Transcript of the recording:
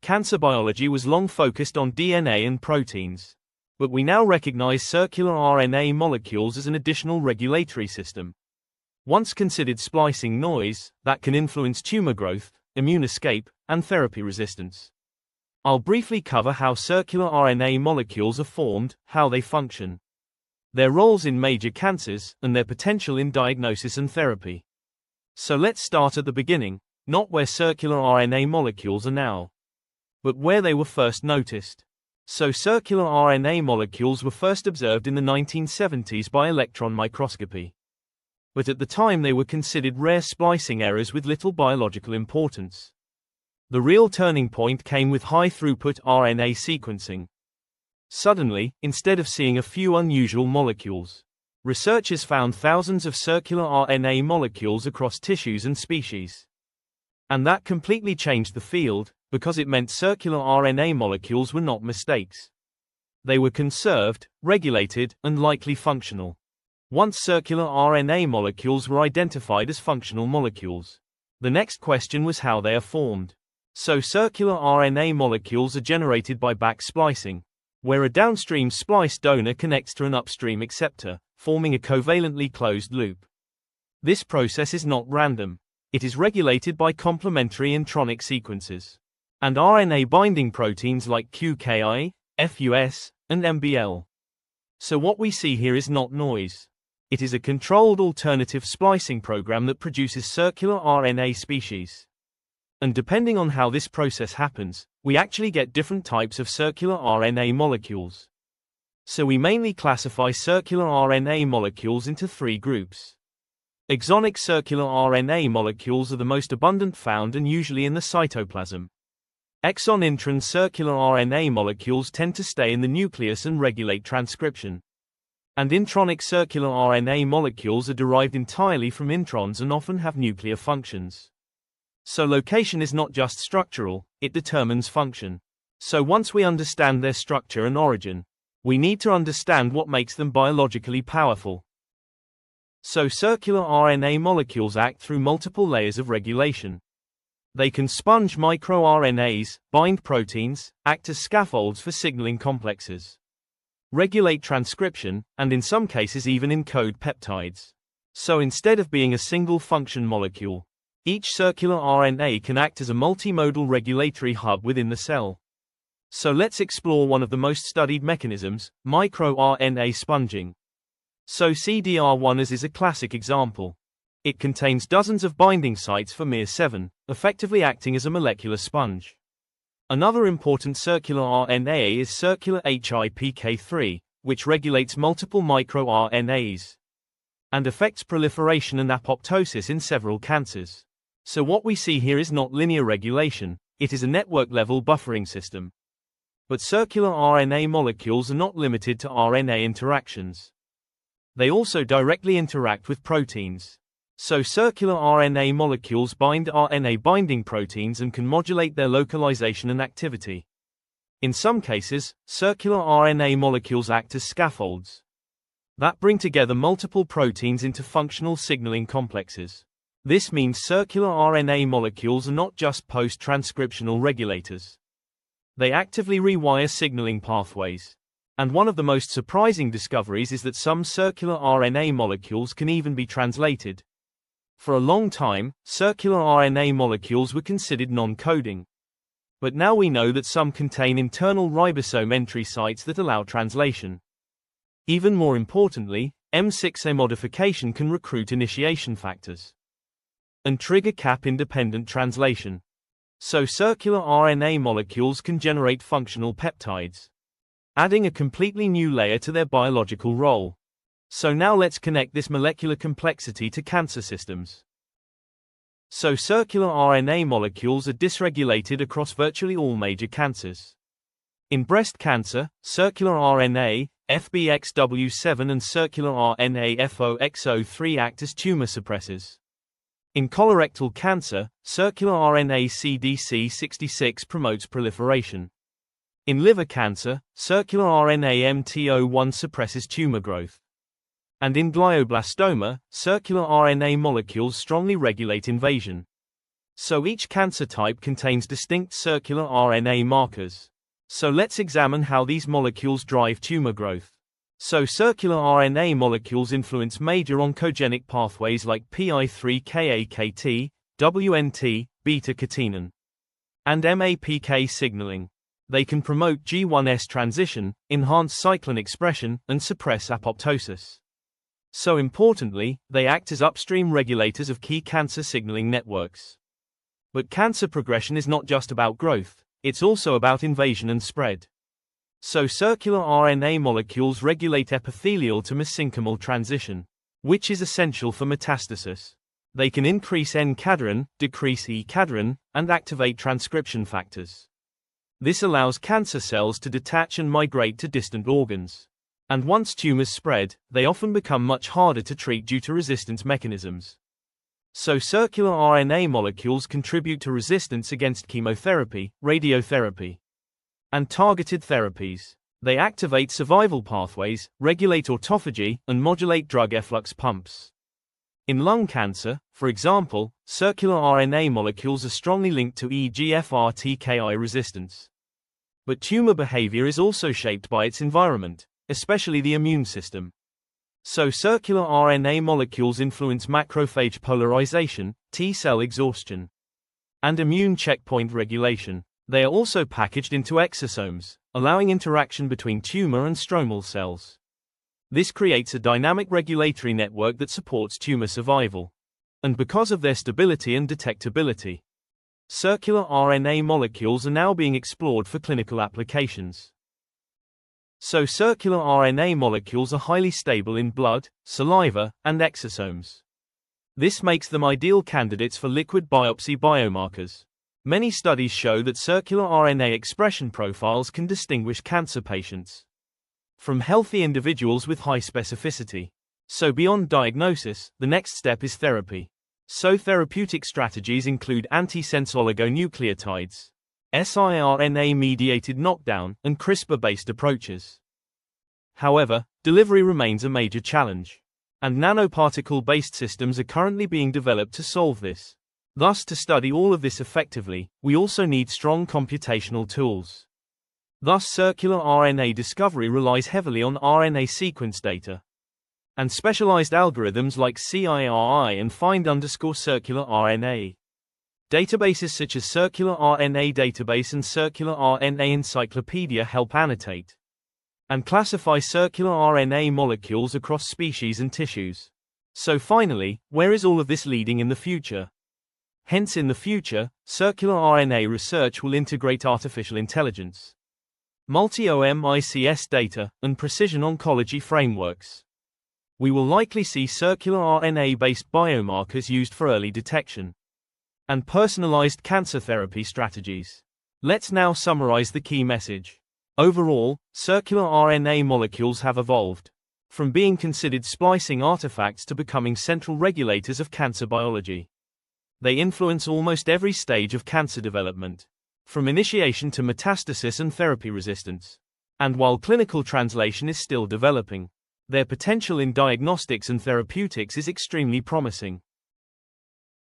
Cancer biology was long focused on DNA and proteins. But we now recognize circular RNA molecules as an additional regulatory system. Once considered splicing noise that can influence tumor growth, immune escape, and therapy resistance. I'll briefly cover how circular RNA molecules are formed, how they function, their roles in major cancers, and their potential in diagnosis and therapy. So let's start at the beginning, not where circular RNA molecules are now, but where they were first noticed. So circular RNA molecules were first observed in the 1970s by electron microscopy. But at the time they were considered rare splicing errors with little biological importance. The real turning point came with high-throughput RNA sequencing. Suddenly, instead of seeing a few unusual molecules, researchers found thousands of circular RNA molecules across tissues and species. And that completely changed the field, because it meant circular RNA molecules were not mistakes. They were conserved, regulated, and likely functional. Once circular RNA molecules were identified as functional molecules, the next question was how they are formed. So circular RNA molecules are generated by back splicing, where a downstream splice donor connects to an upstream acceptor, forming a covalently closed loop. This process is not random. It is regulated by complementary intronic sequences and RNA binding proteins like QKI, FUS, and MBL. So what we see here is not noise. It is a controlled alternative splicing program that produces circular RNA species. And depending on how this process happens, we actually get different types of circular RNA molecules. So we mainly classify circular RNA molecules into three groups. Exonic circular RNA molecules are the most abundant, found and usually in the cytoplasm. Exon-intron circular RNA molecules tend to stay in the nucleus and regulate transcription. And intronic circular RNA molecules are derived entirely from introns and often have nuclear functions. So location is not just structural, it determines function. So once we understand their structure and origin, we need to understand what makes them biologically powerful. So circular RNA molecules act through multiple layers of regulation. They can sponge microRNAs, bind proteins, act as scaffolds for signaling complexes, regulate transcription, and in some cases even encode peptides. So instead of being a single function molecule, each circular RNA can act as a multimodal regulatory hub within the cell. So let's explore one of the most studied mechanisms, microRNA sponging. So CDR1 is a classic example. It contains dozens of binding sites for miR7, effectively acting as a molecular sponge. Another important circular RNA is circular HIPK3, which regulates multiple microRNAs and affects proliferation and apoptosis in several cancers. So what we see here is not linear regulation, it is a network-level buffering system. But circular RNA molecules are not limited to RNA interactions. They also directly interact with proteins. So circular RNA molecules bind RNA binding proteins and can modulate their localization and activity. In some cases, circular RNA molecules act as scaffolds that bring together multiple proteins into functional signaling complexes. This means circular RNA molecules are not just post-transcriptional regulators. They actively rewire signaling pathways. And one of the most surprising discoveries is that some circular RNA molecules can even be translated. For a long time, circular RNA molecules were considered non-coding. But now we know that some contain internal ribosome entry sites that allow translation. Even more importantly, M6A modification can recruit initiation factors and trigger cap-independent translation. So circular RNA molecules can generate functional peptides, adding a completely new layer to their biological role. So now let's connect this molecular complexity to cancer systems. So circular RNA molecules are dysregulated across virtually all major cancers. In breast cancer, circular RNA, FBXW7 and circular RNA FOXO3 act as tumor suppressors. In colorectal cancer, circular RNA CDC66 promotes proliferation. In liver cancer, circular RNA MTO1 suppresses tumor growth. And in glioblastoma, circular RNA molecules strongly regulate invasion. So each cancer type contains distinct circular RNA markers. So let's examine how these molecules drive tumor growth. So circular RNA molecules influence major oncogenic pathways like PI3K-AKT, WNT, beta-catenin, and MAPK signaling. They can promote G1S transition, enhance cyclin expression, and suppress apoptosis. So importantly, they act as upstream regulators of key cancer signaling networks. But cancer progression is not just about growth, it's also about invasion and spread. So circular RNA molecules regulate epithelial to mesenchymal transition, which is essential for metastasis. They can increase N-cadherin, decrease E-cadherin, and activate transcription factors. This allows cancer cells to detach and migrate to distant organs. And once tumors spread, they often become much harder to treat due to resistance mechanisms. So circular RNA molecules contribute to resistance against chemotherapy, radiotherapy, and targeted therapies. They activate survival pathways, regulate autophagy, and modulate drug efflux pumps. In lung cancer, for example, circular RNA molecules are strongly linked to EGFR-TKI resistance. But tumor behavior is also shaped by its environment, especially the immune system. So circular RNA molecules influence macrophage polarization, T-cell exhaustion, and immune checkpoint regulation. They are also packaged into exosomes, allowing interaction between tumor and stromal cells. This creates a dynamic regulatory network that supports tumor survival. And because of their stability and detectability, circular RNA molecules are now being explored for clinical applications. So circular RNA molecules are highly stable in blood, saliva, and exosomes. This makes them ideal candidates for liquid biopsy biomarkers. Many studies show that circular RNA expression profiles can distinguish cancer patients from healthy individuals with high specificity. So beyond diagnosis, the next step is therapy. So therapeutic strategies include antisense oligonucleotides, siRNA-mediated knockdown, and CRISPR-based approaches. However, delivery remains a major challenge, and nanoparticle-based systems are currently being developed to solve this. Thus, to study all of this effectively, we also need strong computational tools. Thus, circular RNA discovery relies heavily on RNA sequence data and specialized algorithms like CIRI and find_circular RNA. Databases such as Circular RNA Database and Circular RNA Encyclopedia help annotate and classify circular RNA molecules across species and tissues. So finally, where is all of this leading in the future? Hence, in the future, circular RNA research will integrate artificial intelligence, multi-omics data, and precision oncology frameworks. We will likely see circular RNA-based biomarkers used for early detection and personalized cancer therapy strategies. Let's now summarize the key message. Overall, circular RNA molecules have evolved from being considered splicing artifacts to becoming central regulators of cancer biology. They influence almost every stage of cancer development, from initiation to metastasis and therapy resistance. And while clinical translation is still developing, their potential in diagnostics and therapeutics is extremely promising.